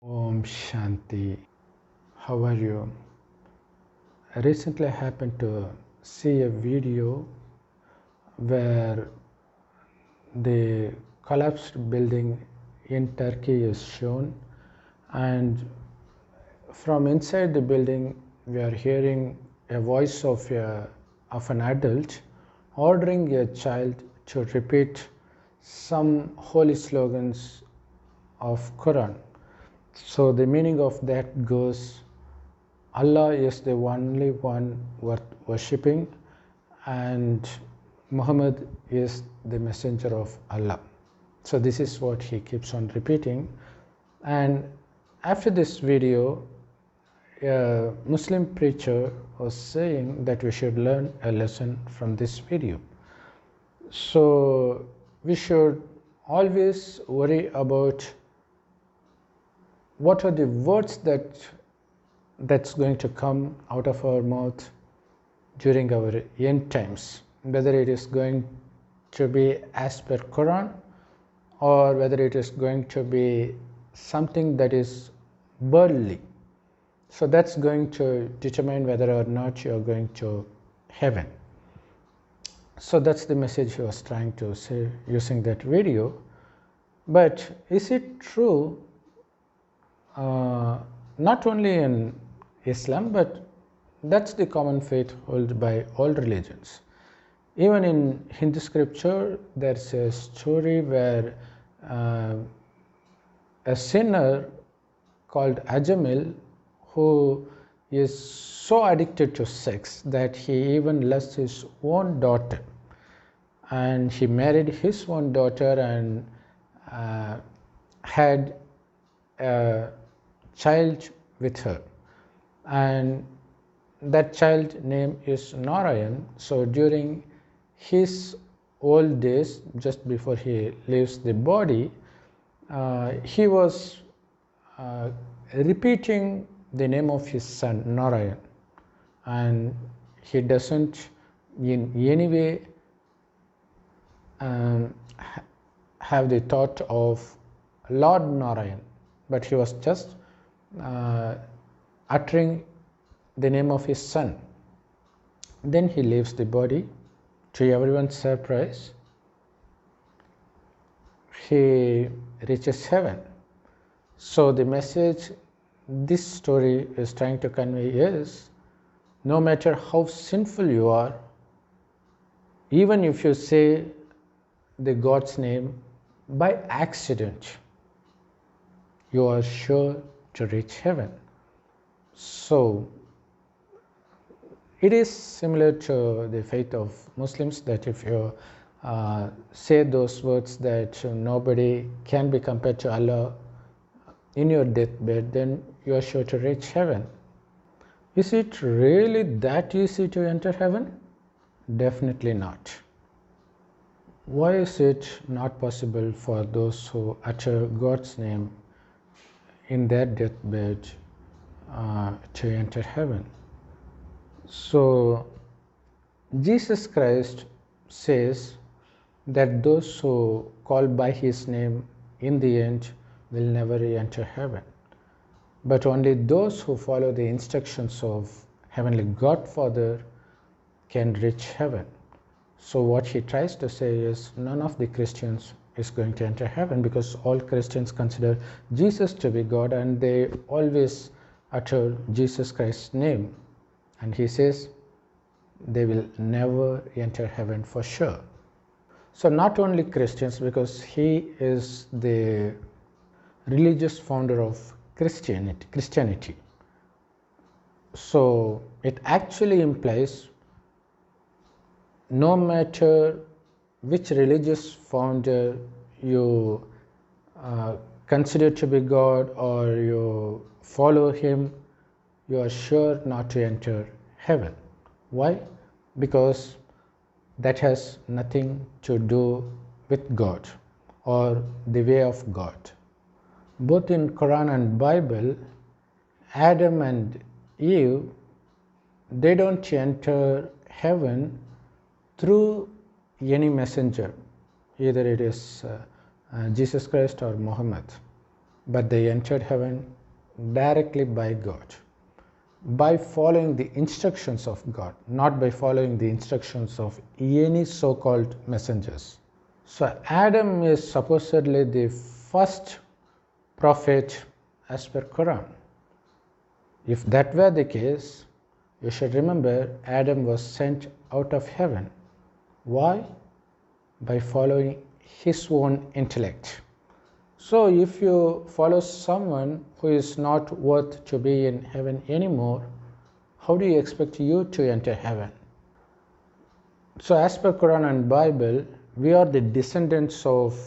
Om Shanti. How are you? Recently I happened to see a video where the collapsed building in Turkey is shown, and from inside the building we are hearing a voice of an adult ordering a child to repeat some holy slogans of Quran. So the meaning of that goes, Allah is the only one worth worshipping, and Muhammad is the messenger of Allah. So this is what he keeps on repeating. And after this video, a Muslim preacher was saying that we should learn a lesson from this video. So we should always worry about what are the words that's going to come out of our mouth during our end times, whether it is going to be as per Quran or whether it is going to be something that is worldly. So that's going to determine whether or not you are going to heaven. So that's the message he was trying to say using that video. But is it true not only in Islam, but that's the common faith held by all religions? Even in Hindu scripture, there's a story where a sinner called Ajamil, who is so addicted to sex that he even lost his own daughter, and he married his own daughter and had a child with her, and that child name is Narayan. So during his old days, just before he leaves the body, he was repeating the name of his son Narayan, and he doesn't in any way have the thought of Lord Narayan, but he was just uttering the name of his son. Then he leaves the body. To everyone's surprise, he reaches heaven. So the message this story is trying to convey is, no matter how sinful you are, even if you say the God's name by accident, you are sure to reach heaven. So it is similar to the faith of Muslims, that if you say those words that nobody can be compared to Allah in your deathbed, then you are sure to reach heaven. Is it really that easy to enter heaven? Definitely not. Why is it not possible for those who utter God's name in their deathbed to enter heaven? So Jesus Christ says that those who call by his name in the end will never enter heaven, but only those who follow the instructions of Heavenly Godfather can reach heaven. So what he tries to say is, none of the Christians is going to enter heaven, because all Christians consider Jesus to be God and they always utter Jesus Christ's name, and he says they will never enter heaven for sure. So not only Christians, because he is the religious founder of Christianity. So it actually implies no matter which religious founder you consider to be God or you follow him, you are sure not to enter heaven. Why? Because that has nothing to do with God or the way of God. Both in Quran and Bible, Adam and Eve, they don't enter heaven through any messenger, either it is Jesus Christ or Muhammad, but they entered heaven directly by God, by following the instructions of God, not by following the instructions of any so-called messengers. So Adam is supposedly the first prophet as per Quran. If that were the case, you should remember Adam was sent out of heaven. Why? By following his own intellect. So if you follow someone who is not worth to be in heaven anymore, how do you expect you to enter heaven? So as per Quran and Bible, we are the descendants of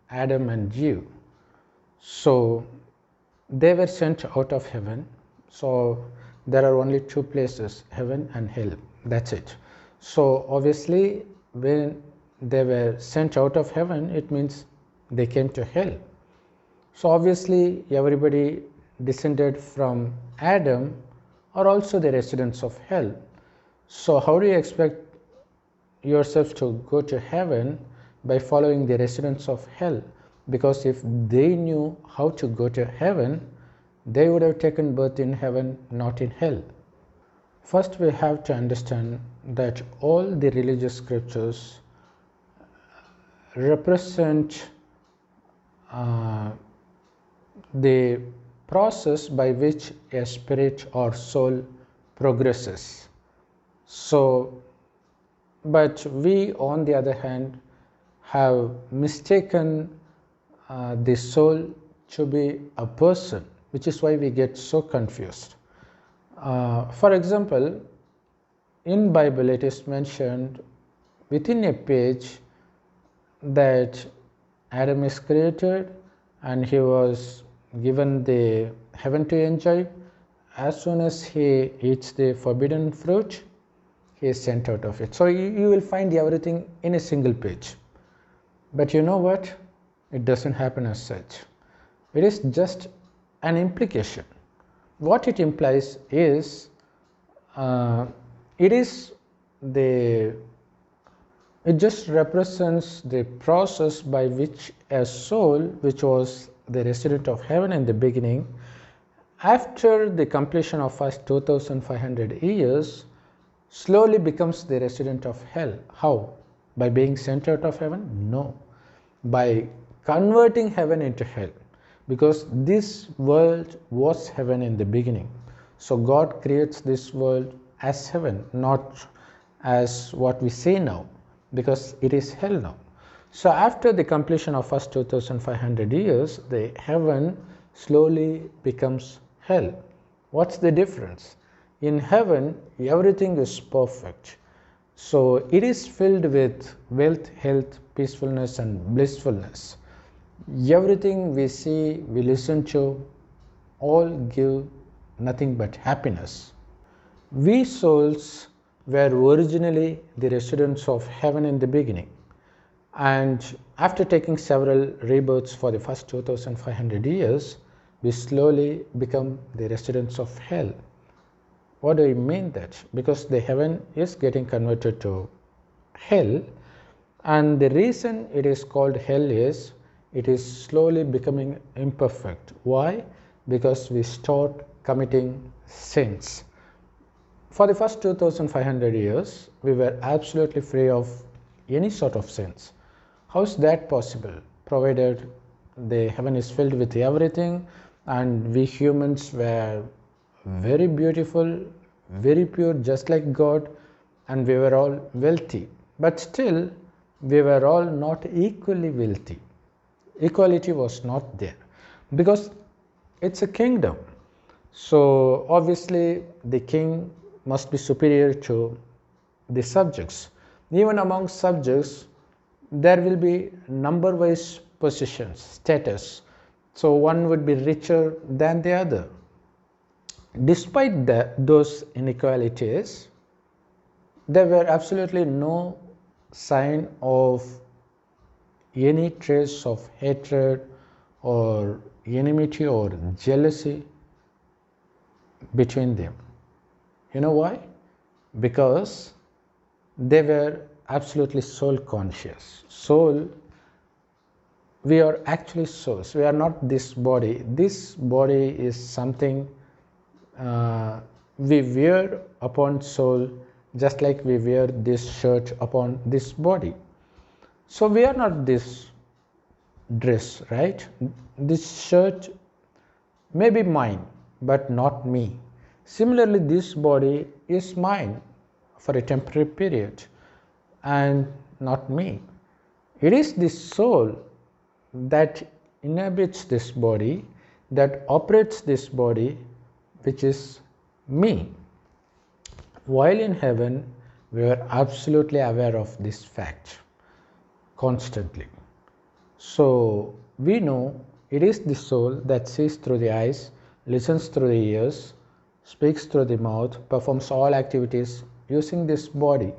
Adam and Eve. So they were sent out of heaven. So there are only two places, heaven and hell. That's it. So obviously when they were sent out of heaven, it means they came to hell. So obviously everybody descended from Adam are also the residents of hell. So how do you expect yourself to go to heaven by following the residents of hell? Because if they knew how to go to heaven, they would have taken birth in heaven, not in hell. First, we have to understand that all the religious scriptures represent the process by which a spirit or soul progresses. So, but we, on the other hand, have mistaken the soul to be a person, which is why we get so confused. For example, in Bible it is mentioned within a page that Adam is created and he was given the heaven to enjoy. As soon as he eats the forbidden fruit, he is sent out of it. So you will find everything in a single page. But you know what? It doesn't happen as such. It is just an implication. What it implies is it just represents the process by which a soul, which was the resident of heaven in the beginning, after the completion of first 2500 years, slowly becomes the resident of hell. How? By being sent out of heaven? No. By converting heaven into hell. Because this world was heaven in the beginning. So God creates this world as heaven, not as what we say now, because it is hell now. So after the completion of first 2500 years, the heaven slowly becomes hell. What's the difference? In heaven, everything is perfect. So it is filled with wealth, health, peacefulness and blissfulness. Everything we see, we listen to, all give nothing but happiness. We souls were originally the residents of heaven in the beginning, and after taking several rebirths for the first 2500 years, we slowly become the residents of hell. What do I mean that? Because the heaven is getting converted to hell, and the reason it is called hell is it is slowly becoming imperfect. Why? Because we start committing sins. For the first 2500 years, we were absolutely free of any sort of sins. How is that possible? Provided the heaven is filled with everything and we humans were very beautiful, very pure, just like God, and we were all wealthy. But still, we were all not equally wealthy. Equality was not there because it's a kingdom. So obviously the king must be superior to the subjects. Even among subjects, there will be number-wise positions, status. So one would be richer than the other. Despite those inequalities, there were absolutely no sign of any trace of hatred or enmity or jealousy between them. You know why? Because they were absolutely soul conscious. Soul we are actually souls. We are not this body. This body is something we wear upon soul, just like we wear this shirt upon this body. So we are not this dress, right? This shirt may be mine, but not me. Similarly, this body is mine for a temporary period and not me. It is the soul that inhabits this body, that operates this body, which is me. While in heaven, we are absolutely aware of this fact constantly. So we know it is the soul that sees through the eyes, listens through the ears, speaks through the mouth, performs all activities using this body.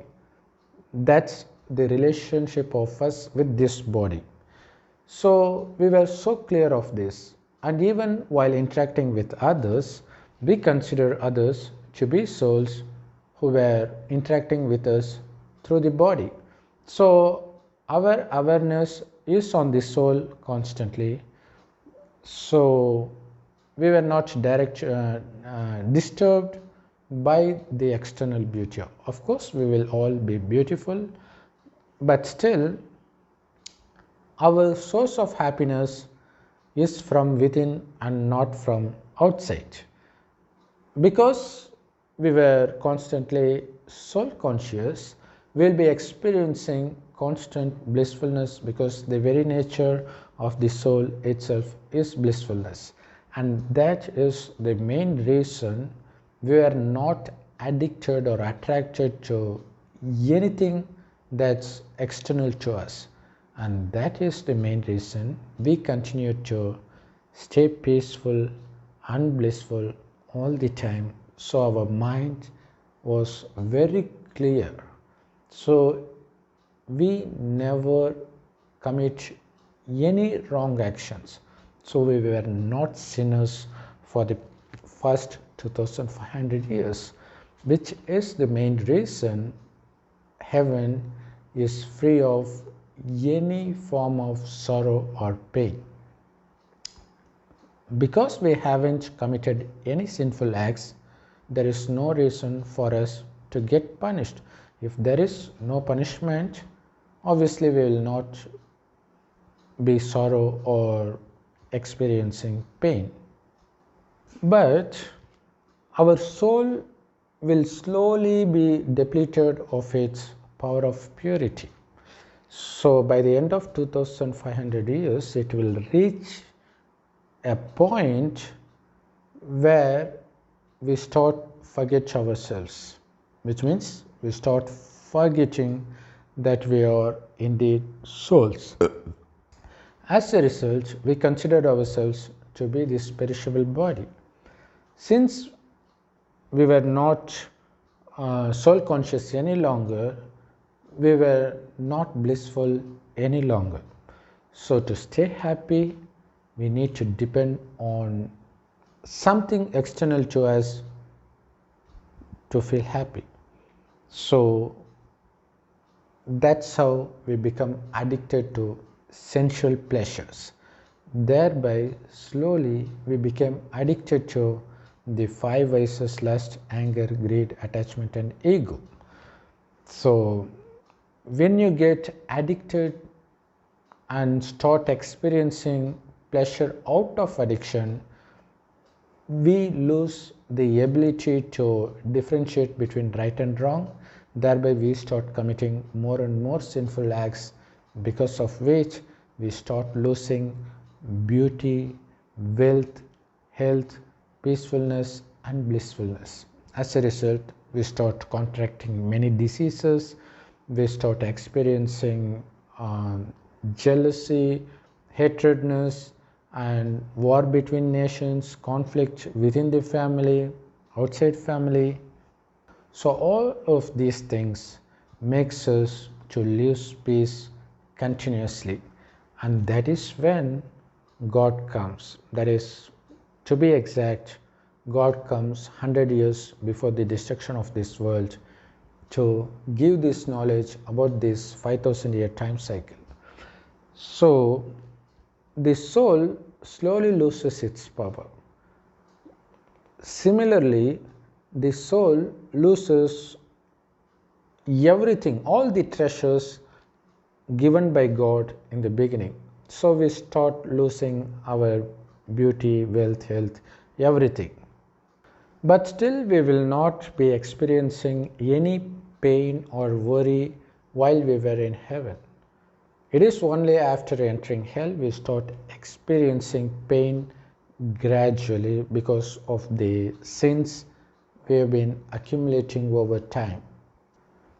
That's the relationship of us with this body. So we were so clear of this, and even while interacting with others, we consider others to be souls who were interacting with us through the body. So our awareness is on the soul constantly. So we were not disturbed by the external beauty. Of course, we will all be beautiful, but still our source of happiness is from within and not from outside. Because we were constantly soul conscious, we'll be experiencing constant blissfulness, because the very nature of the soul itself is blissfulness. And that is the main reason we are not addicted or attracted to anything that's external to us. And that is the main reason we continue to stay peaceful and blissful all the time. So our mind was very clear. So we never commit any wrong actions. So we were not sinners for the first 2500 years, which is the main reason heaven is free of any form of sorrow or pain. Because we haven't committed any sinful acts, there is no reason for us to get punished. If there is no punishment, obviously we will not be sorrow or experiencing pain. But our soul will slowly be depleted of its power of purity. So by the end of 2500 years, it will reach a point where we start forget ourselves, which means we start forgetting that we are indeed souls. As a result, we considered ourselves to be this perishable body. Since we were not soul conscious any longer, we were not blissful any longer. So to stay happy, we need to depend on something external to us to feel happy. So that's how we become addicted to sensual pleasures. Thereby, slowly we became addicted to the five vices: lust, anger, greed, attachment, and ego. So when you get addicted and start experiencing pleasure out of addiction, we lose the ability to differentiate between right and wrong. Thereby we start committing more and more sinful acts, because of which we start losing beauty, wealth, health, peacefulness, and blissfulness. As a result, we start contracting many diseases, we start experiencing jealousy, hatredness, and war between nations, conflict within the family, outside family. So all of these things makes us to lose peace continuously, and that is when God comes. That is, to be exact, God comes 100 years before the destruction of this world to give this knowledge about this 5000-year time cycle. So the soul slowly loses its power. Similarly, the soul loses everything, all the treasures given by God in the beginning. So we start losing our beauty, wealth, health, everything. But still, we will not be experiencing any pain or worry while we were in heaven. It is only after entering hell we start experiencing pain gradually because of the sins we have been accumulating over time.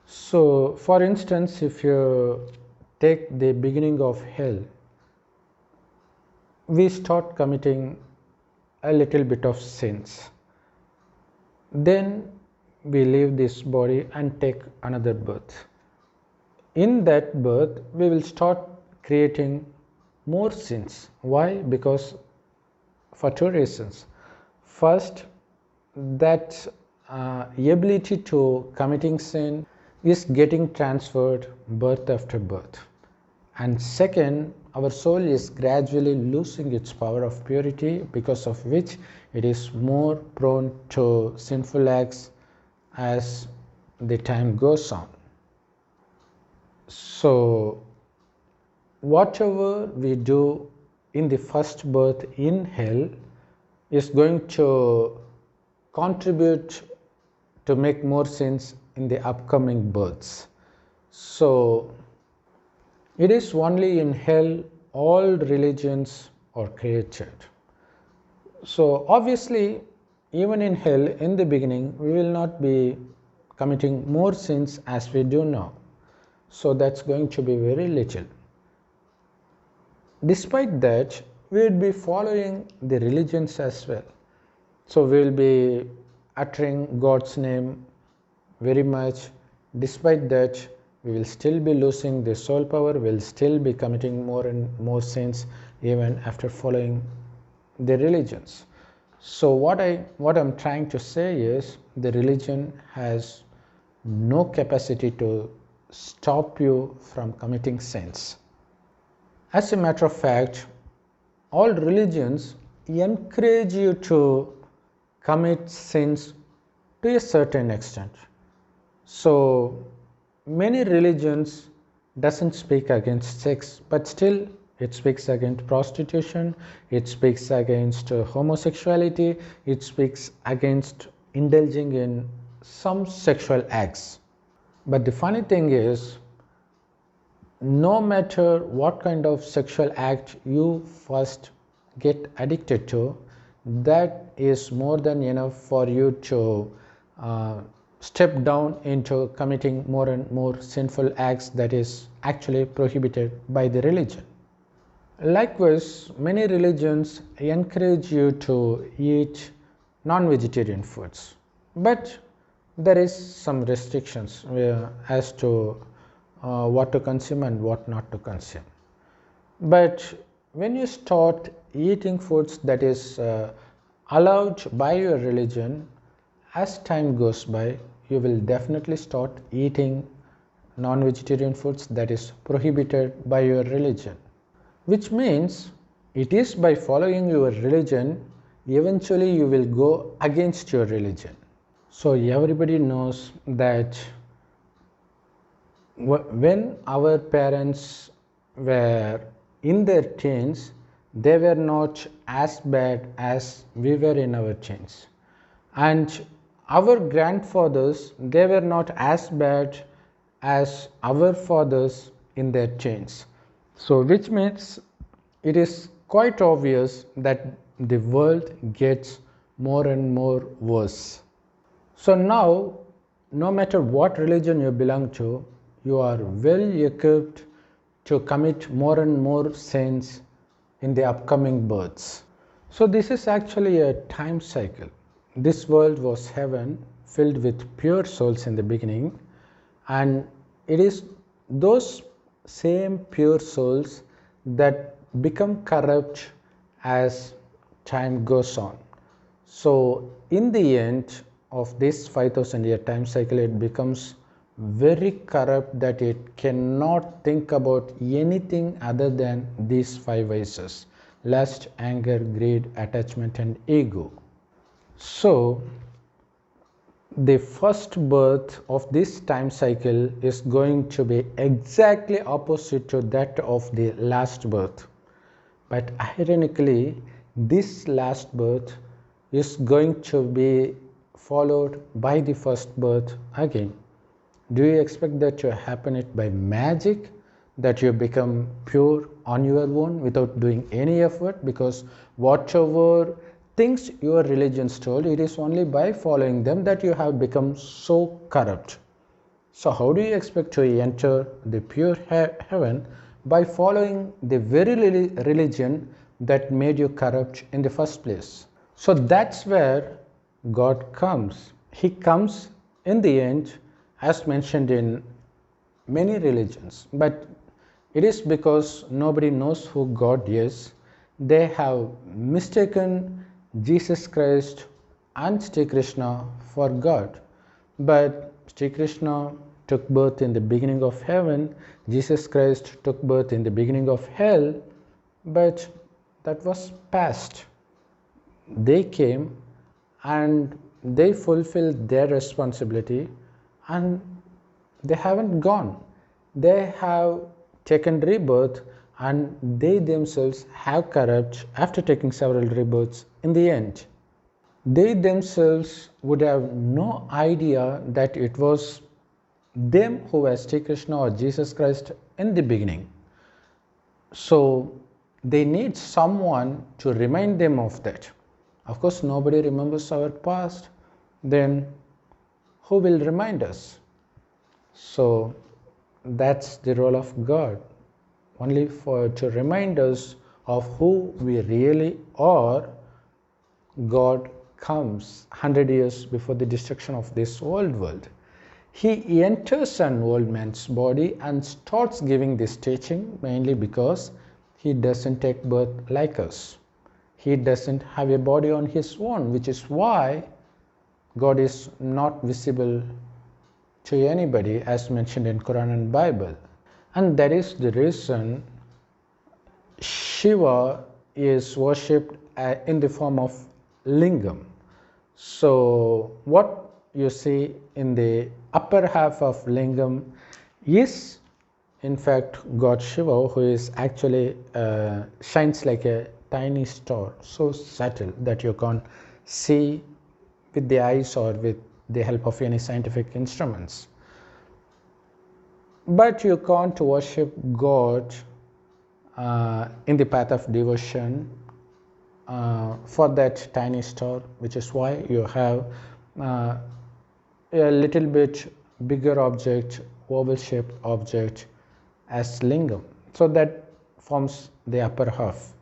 So, for instance, if you take the beginning of hell, we start committing a little bit of sins. Then we leave this body and take another birth. In that birth, we will start creating more sins. Why? Because for two reasons. First, that ability to committing sin is getting transferred birth after birth. And second, our soul is gradually losing its power of purity, because of which it is more prone to sinful acts as the time goes on. So, whatever we do in the first birth in hell is going to contribute to make more sins in the upcoming births. So, it is only in hell all religions are created. So, obviously, even in hell, in the beginning, we will not be committing more sins as we do now. So, that's going to be very little. Despite that, we will be following the religions as well. So, we will be uttering God's name very much. Despite that, we will still be losing the soul power, we will still be committing more and more sins even after following the religions. So what I'm trying to say is, the religion has no capacity to stop you from committing sins. As a matter of fact, all religions encourage you to commit sins to a certain extent. So many religions doesn't speak against sex, but still it speaks against prostitution, it speaks against homosexuality, it speaks against indulging in some sexual acts. But the funny thing is, no matter what kind of sexual act you first get addicted to, that is more than enough for you to step down into committing more and more sinful acts that is actually prohibited by the religion. Likewise, many religions encourage you to eat non-vegetarian foods, but there is some restrictions as to what to consume and what not to consume. But when you start eating foods that is allowed by your religion, as time goes by, you will definitely start eating non-vegetarian foods that is prohibited by your religion. Which means it is by following your religion, eventually you will go against your religion. So everybody knows that when our parents were in their teens, they were not as bad as we were in our teens. And our grandfathers, they were not as bad as our fathers in their teens. So which means it is quite obvious that the world gets more and more worse. So now, no matter what religion you belong to, you are well equipped to commit more and more sins in the upcoming births. So this is actually a time cycle. This world was heaven, filled with pure souls in the beginning, and it is those same pure souls that become corrupt as time goes on. So in the end of this 5,000-year time cycle, it becomes very corrupt that it cannot think about anything other than these 5 vices. lust, anger, greed, attachment, and ego. So, the first birth of this time cycle is going to be exactly opposite to that of the last birth. But ironically, this last birth is going to be followed by the first birth again. Do you expect that to happen it by magic, that you become pure on your own without doing any effort? Because whatever things your religions told, it is only by following them that you have become so corrupt. So how do you expect to enter the pure heaven by following the very religion that made you corrupt in the first place? So that's where God comes. He comes in the end, as mentioned in many religions, but it is because nobody knows who God is. They have mistaken Jesus Christ and Sri Krishna for God. But Sri Krishna took birth in the beginning of heaven, Jesus Christ took birth in the beginning of hell, but that was past. They came and they fulfilled their responsibility and they haven't gone. They have taken rebirth and they themselves have corrupt after taking several rebirths in the end. They themselves would have no idea that it was them who were Sri Krishna or Jesus Christ in the beginning. So they need someone to remind them of that. Of course, nobody remembers our past. Then who will remind us? So that's the role of God, only to remind us of who we really are. God comes 100 years before the destruction of this old world. He enters an old man's body and starts giving this teaching, mainly because he doesn't take birth like us. He doesn't have a body on his own, which is why God is not visible to anybody, as mentioned in Quran and Bible. And that is the reason Shiva is worshipped in the form of lingam. So what you see in the upper half of lingam is in fact God Shiva, who is actually shines like a tiny star, so subtle that you can't see with the eyes or with the help of any scientific instruments. But you can't worship God in the path of devotion for that tiny star, which is why you have a little bit bigger object, oval shaped object as lingam. So that forms the upper half.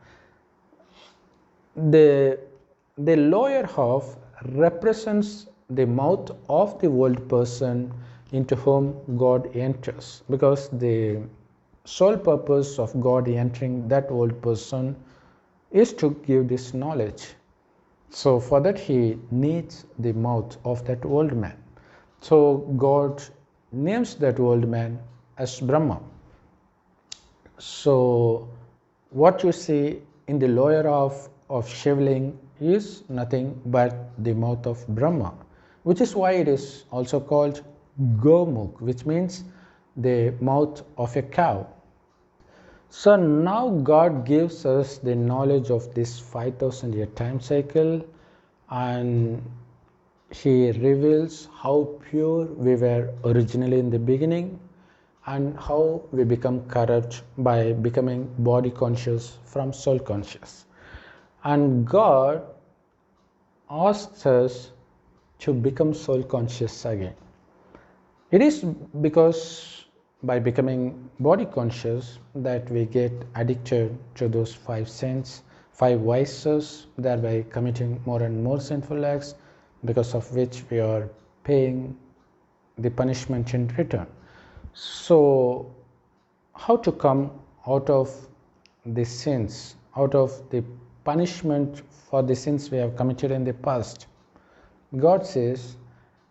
The lower half represents the mouth of the old person into whom God enters, because the sole purpose of God entering that old person is to give this knowledge. So for that he needs the mouth of that old man. So God names that old man as Brahma. So what you see in the lower half of Shivling is nothing but the mouth of Brahma, which is why it is also called Gomukh, which means the mouth of a cow. So now God gives us the knowledge of this 5,000 year time cycle, and he reveals how pure we were originally in the beginning and how we become corrupt by becoming body conscious from soul conscious. And God asks us to become soul conscious again. It is because by becoming body conscious that we get addicted to those 5 sins, 5 vices, thereby committing more and more sinful acts, because of which we are paying the punishment in return. So how to come out of the sins, out of the punishment for the sins we have committed in the past? God says,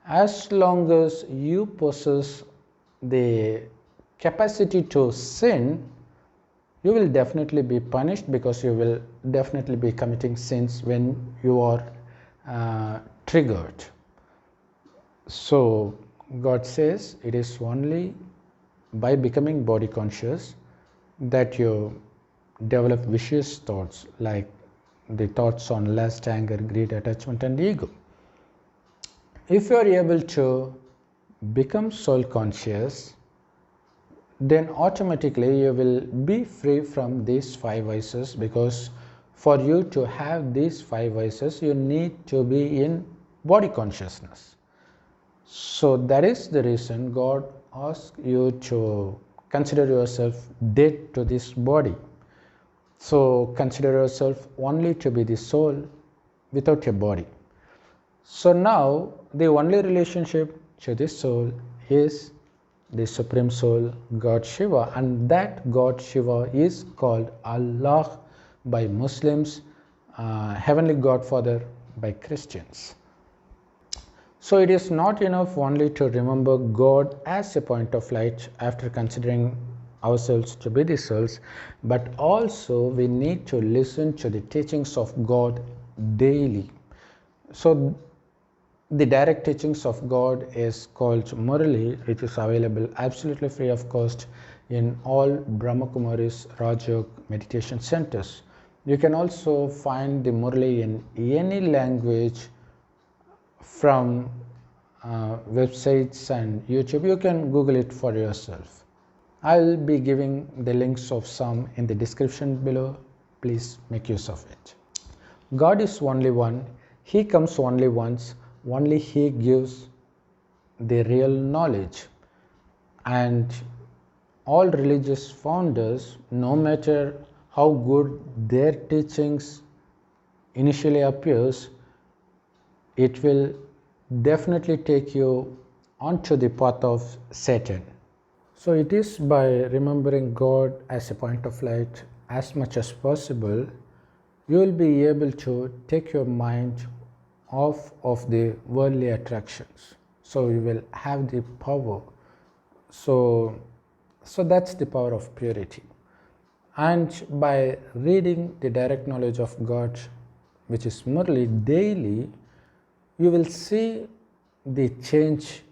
as long as you possess the capacity to sin, you will definitely be punished, because you will definitely be committing sins when you are triggered. So God says it is only by becoming body conscious that you develop vicious thoughts, like the thoughts on lust, anger, greed, attachment, and ego. If you are able to become soul conscious, then automatically you will be free from these 5 vices, because for you to have these 5 vices, you need to be in body consciousness. So that is the reason God asks you to consider yourself dead to this body. So consider yourself only to be the soul without a body. So now the only relationship to this soul is the Supreme Soul, God Shiva, and that God Shiva is called Allah by Muslims, Heavenly Godfather by Christians. So it is not enough only to remember God as a point of light after considering ourselves to be the souls, but also we need to listen to the teachings of God daily. So the direct teachings of God is called Murli, which is available absolutely free of cost in all Brahma Kumaris Rajyog meditation centers. You can also find the Murli in any language from websites and YouTube. You can Google it for yourself. I'll be giving the links of some in the description below. Please make use of it. God is only one. He comes only once. Only He gives the real knowledge. And all religious founders, no matter how good their teachings initially appears, it will definitely take you onto the path of Satan. So it is by remembering God as a point of light as much as possible, you will be able to take your mind off of the worldly attractions. So you will have the power. So that's the power of purity. And by reading the direct knowledge of God, which is Murli, daily, you will see the change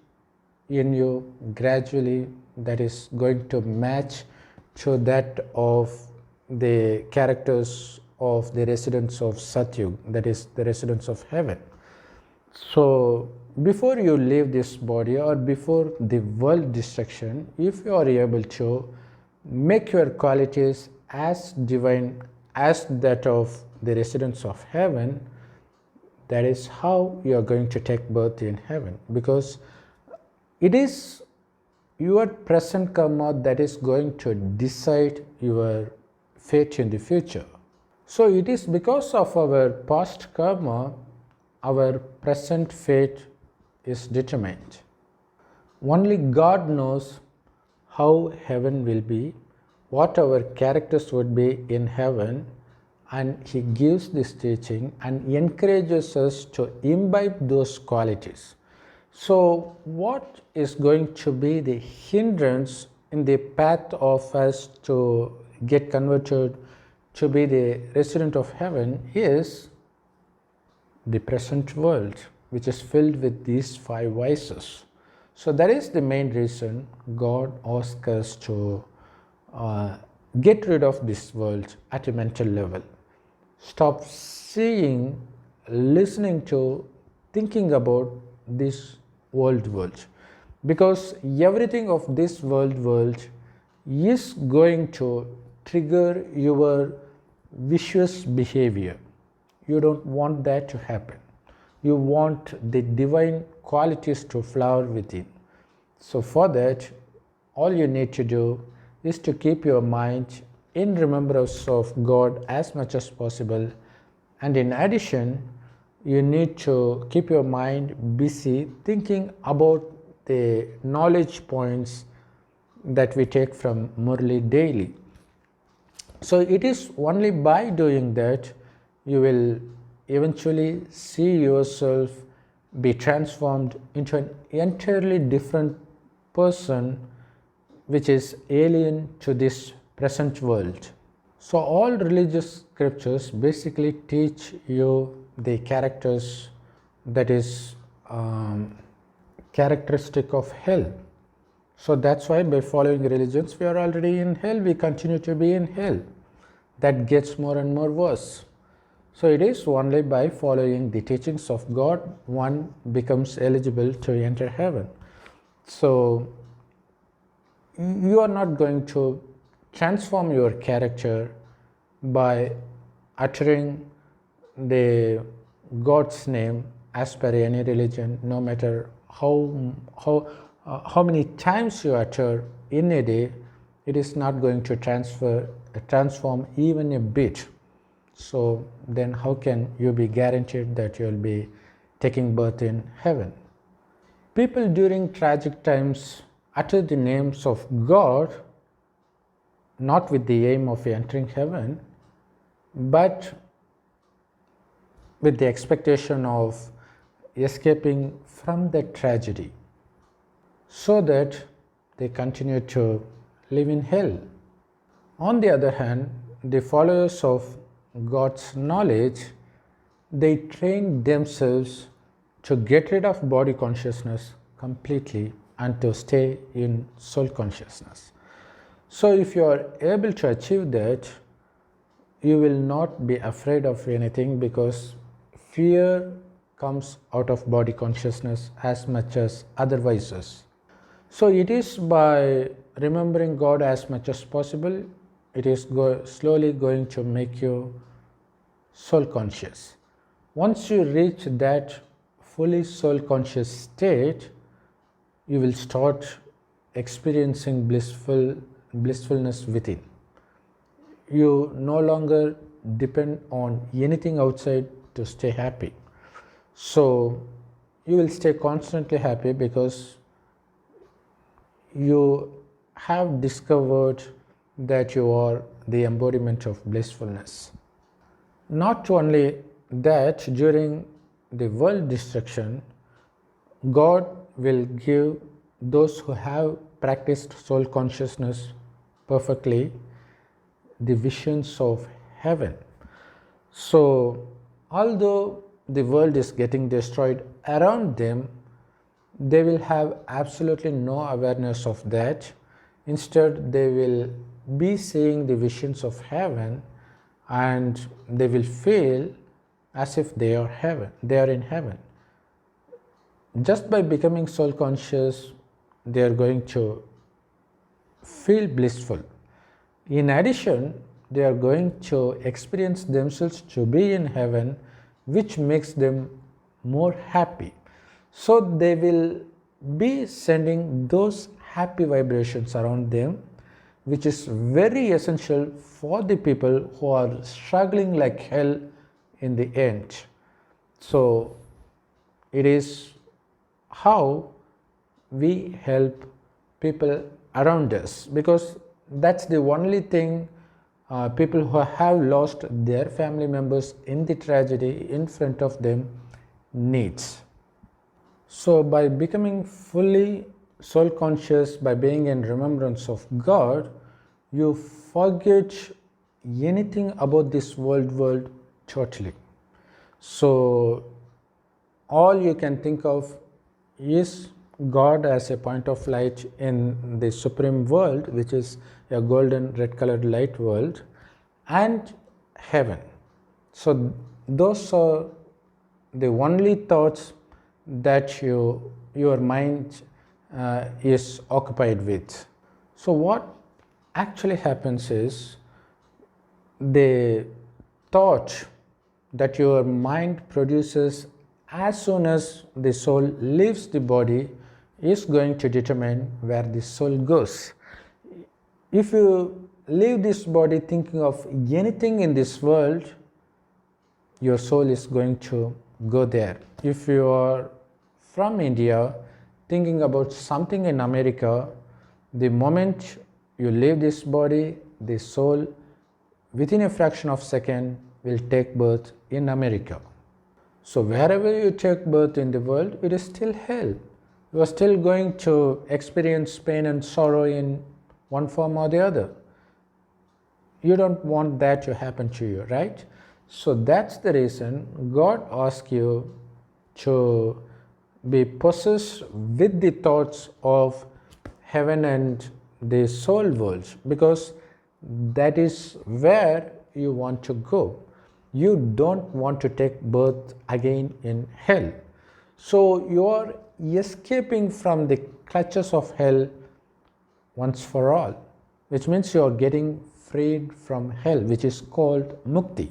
in you gradually that is going to match to that of the characters of the residents of Satyug, that is the residents of heaven. So before you leave this body or before the world destruction, if you are able to make your qualities as divine as that of the residents of heaven, that is how you are going to take birth in heaven, because it is your present karma that is going to decide your fate in the future. So it is because of our past karma, our present fate is determined. Only God knows how heaven will be, what our characters would be in heaven, and He gives this teaching and encourages us to imbibe those qualities. So what is going to be the hindrance in the path of us to get converted to be the resident of heaven is the present world, which is filled with these 5 vices. So that is the main reason God asks us to get rid of this world at a mental level. Stop seeing, listening to, thinking about this world, because everything of this world is going to trigger your vicious behavior. You don't want that to happen. You want the divine qualities to flower within. So for that, all you need to do is to keep your mind in remembrance of God as much as possible, and in addition, you need to keep your mind busy thinking about the knowledge points that we take from Murli daily. So it is only by doing that you will eventually see yourself be transformed into an entirely different person, which is alien to this present world. So all religious scriptures basically teach you the characters that is characteristic of hell. So that's why by following religions we are already in hell, we continue to be in hell. That gets more and more worse. So it is only by following the teachings of God one becomes eligible to enter heaven. So you are not going to transform your character by uttering the God's name as per any religion, no matter how many times you utter in a day, it is not going to transform even a bit. So then how can you be guaranteed that you will be taking birth in heaven? People during tragic times utter the names of God not with the aim of entering heaven, but with the expectation of escaping from the tragedy, so that they continue to live in hell. On the other hand, the followers of God's knowledge, they train themselves to get rid of body consciousness completely and to stay in soul consciousness. So if you are able to achieve that, you will not be afraid of anything, because fear comes out of body consciousness as much as other vices. So it is by remembering God as much as possible, it is slowly going to make you soul conscious. Once you reach that fully soul conscious state, you will start experiencing blissfulness within. You no longer depend on anything outside to stay happy. So you will stay constantly happy because you have discovered that you are the embodiment of blissfulness. Not only that, during the world destruction, God will give those who have practiced soul consciousness perfectly the visions of heaven. So although the world is getting destroyed around them, they will have absolutely no awareness of that. Instead, they will be seeing the visions of heaven, and they will feel as if they are in heaven. Just by becoming soul conscious, they are going to feel blissful. In addition, they are going to experience themselves to be in heaven, which makes them more happy. So they will be sending those happy vibrations around them, which is very essential for the people who are struggling like hell in the end. So it is how we help people around us, because that's the only thing people who have lost their family members in the tragedy in front of them needs. So by becoming fully soul conscious, by being in remembrance of God, you forget anything about this world totally. So all you can think of is God as a point of light in the supreme world, which is a golden red colored light world, and heaven. So those are the only thoughts that your mind is occupied with. So what actually happens is, the thought that your mind produces as soon as the soul leaves the body is going to determine where the soul goes. If you leave this body thinking of anything in this world, your soul is going to go there. If you are from India thinking about something in America, the moment you leave this body, the soul within a fraction of a second will take birth in America. So wherever you take birth in the world, it is still hell. You are still going to experience pain and sorrow in one form or the other. you don't want that to happen to you, right? So that's the reason God asks you to be possessed with the thoughts of heaven and the soul worlds, because that is where you want to go. You don't want to take birth again in hell. So you are escaping from the clutches of hell once for all, which means you are getting freed from hell, which is called mukti.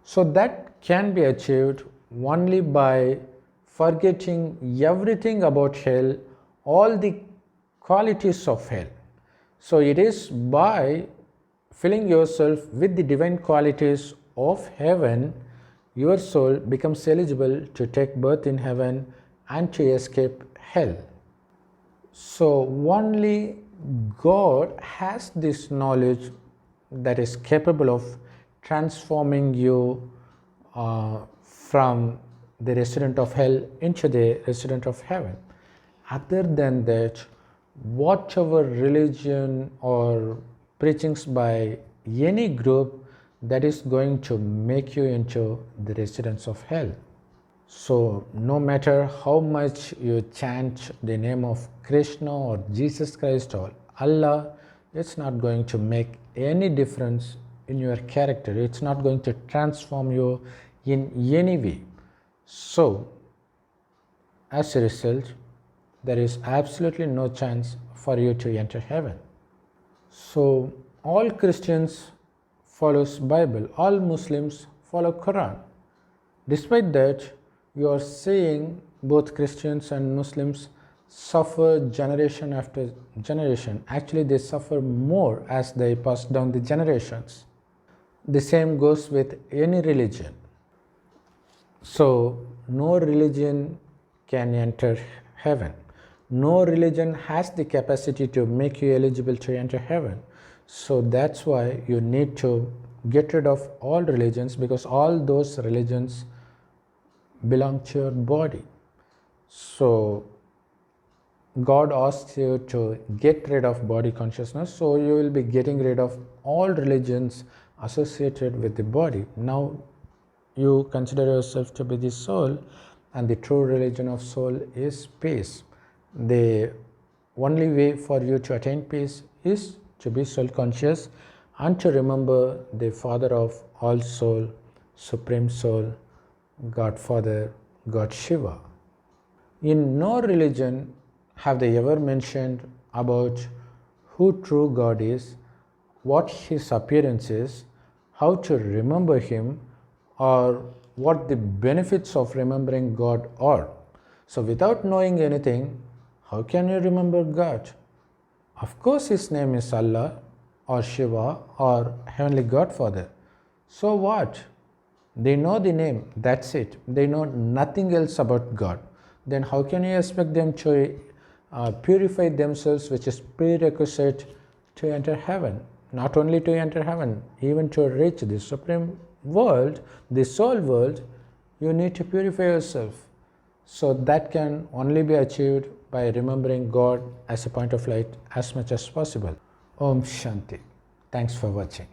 So that can be achieved only by forgetting everything about hell, all the qualities of hell. So it is by filling yourself with the divine qualities of heaven, your soul becomes eligible to take birth in heaven and to escape hell. So only God has this knowledge that is capable of transforming you from the resident of hell into the resident of heaven. Other than that, whatever religion or preachings by any group, that is going to make you into the residents of hell. So no matter how much you chant the name of Krishna or Jesus Christ or Allah, it's not going to make any difference in your character. It's not going to transform you in any way. So as a result, there is absolutely no chance for you to enter heaven. So all Christians follows Bible, all Muslims follow Quran. Despite that, you are seeing both Christians and Muslims suffer generation after generation. Actually, they suffer more as they pass down the generations. The same goes with any religion. So no religion can enter heaven. No religion has the capacity to make you eligible to enter heaven. So that's why you need to get rid of all religions, because all those religions belong to your body. So God asks you to get rid of body consciousness, so you will be getting rid of all religions associated with the body. Now you consider yourself to be the soul, and the true religion of soul is peace. The only way for you to attain peace is to be soul conscious and to remember the Father of all soul, Supreme Soul, God Father, God Shiva. In no religion have they ever mentioned about who true God is, what his appearance is, how to remember him, or what the benefits of remembering God are. So without knowing anything, how can you remember God? Of course his name is Allah or Shiva or Heavenly Godfather. So what? They know the name, that's it. They know nothing else about God. Then how can you expect them to purify themselves, which is prerequisite to enter heaven? Not only to enter heaven, even to reach the supreme world, the soul world, you need to purify yourself. So that can only be achieved by remembering God as a point of light as much as possible. Om Shanti. Thanks for watching.